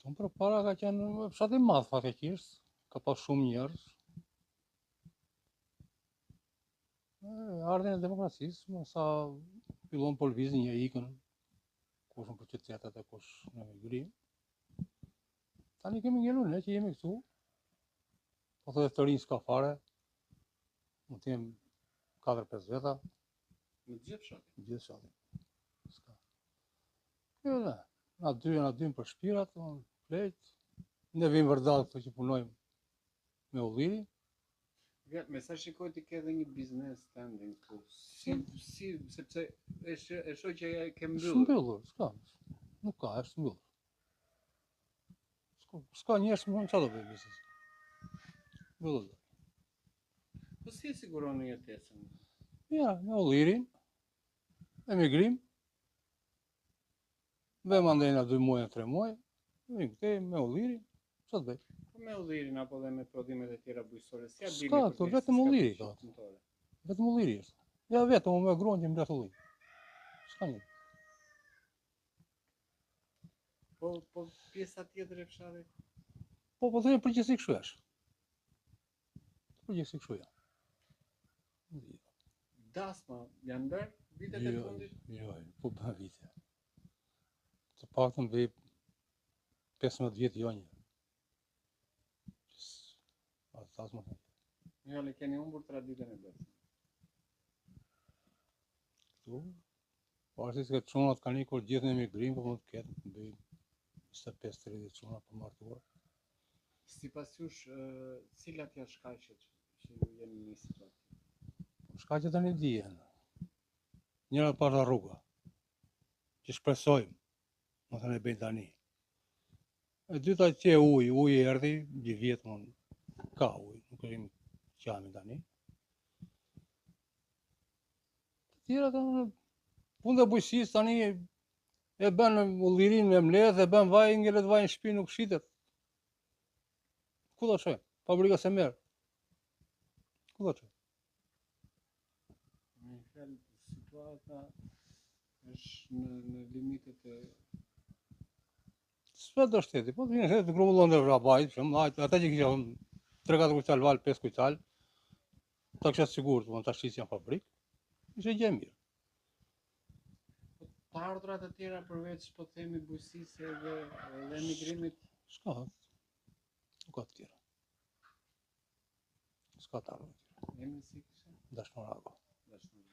Shumë përpara ka qenë fshat i madh fatkeqësisht, ka pas shumë njerëz. Ardhen e demokracisë, më sa fillon po lëvizin një ikën, kush në për qytetet e kush në emigrim. Tani kemi ngelur ne që jemi këtu, po thotë të rinj s'ka fare, mund të jem 4-5 veta. Në gjithë fshatin. Në gjithë fshatin. S'ka. Jo, ne. Na dym për shpirat, plejt. Ne vim vërdall këto që punojmë me Ulliri. Me sa shikoj ti ke edhe një biznes standing këtu. Si sepse e shoh që ke mbyllur. Mbyllur, s'ka. Nuk ka, është mbyllur. S'ka njerëz më çfarë do bëj biznes. Mbyllur. Po si e siguroni jetesën? Ja, me Ullirin, emigrim, bëjmë andajna 2 muaj, 3 muaj, vim këtej me Ullirin, çfarë bëj? Po me Ullirin apo dhe me prodhimet e tjera bujqësore, si a dini? S'ka, këtu vetëm Ulliri ka. Vetëm Ulliri është. Ja vetëm me gruan që mbledh Ullir. S'ka një. Po pjesa tjetër e fshatit? Po thënë përgjithësi kështu është. Përgjithësi kështu janë. Dasma janë bërë vitet e fundit? Jo, po bën vite. Të paktën bëj 15 vjet jo një. Dasma. Jo, le keni humbur traditën e dasmës. Këtu, pavarësisht se çunat kanë ikur gjithë në emigrim, po mund të ketë të bëj 25-30 çuna për martuar. Sipas jush, cilat janë shkaqet që ju jeni në situatë? Shkaqet tani dihen. Njëra para rruga, që shpresojmë, më thënë e bëjnë tani. E dyta që uji erdhi, një vjet mund ka ujë, nuk kemi qamin tani. Të tjera kanë punë e bujqësisë tani e bën Ullirin me mbledh, e bën vaj, ngelet vaj në shtëpi nuk shitet. Ku do shojmë? Fabrika se merr. Ku do shojmë? Me fjalë, situata është në limitet e S'vet do shteti, po të vinë të grumbullon dhe vrabajt, ata që kisha 3-4 kujtal val, 5 kujtal, ta kisha sigurt, ta shqisja në fabrikë, ishte gjë mirë. Të ardhurat e tjera përveç po themi bujqësisë dhe emigrimit? S'ka, nuk ka të tjera. S'ka të ardhurat. Emri si kisha? Dashnorago. Dashnorago.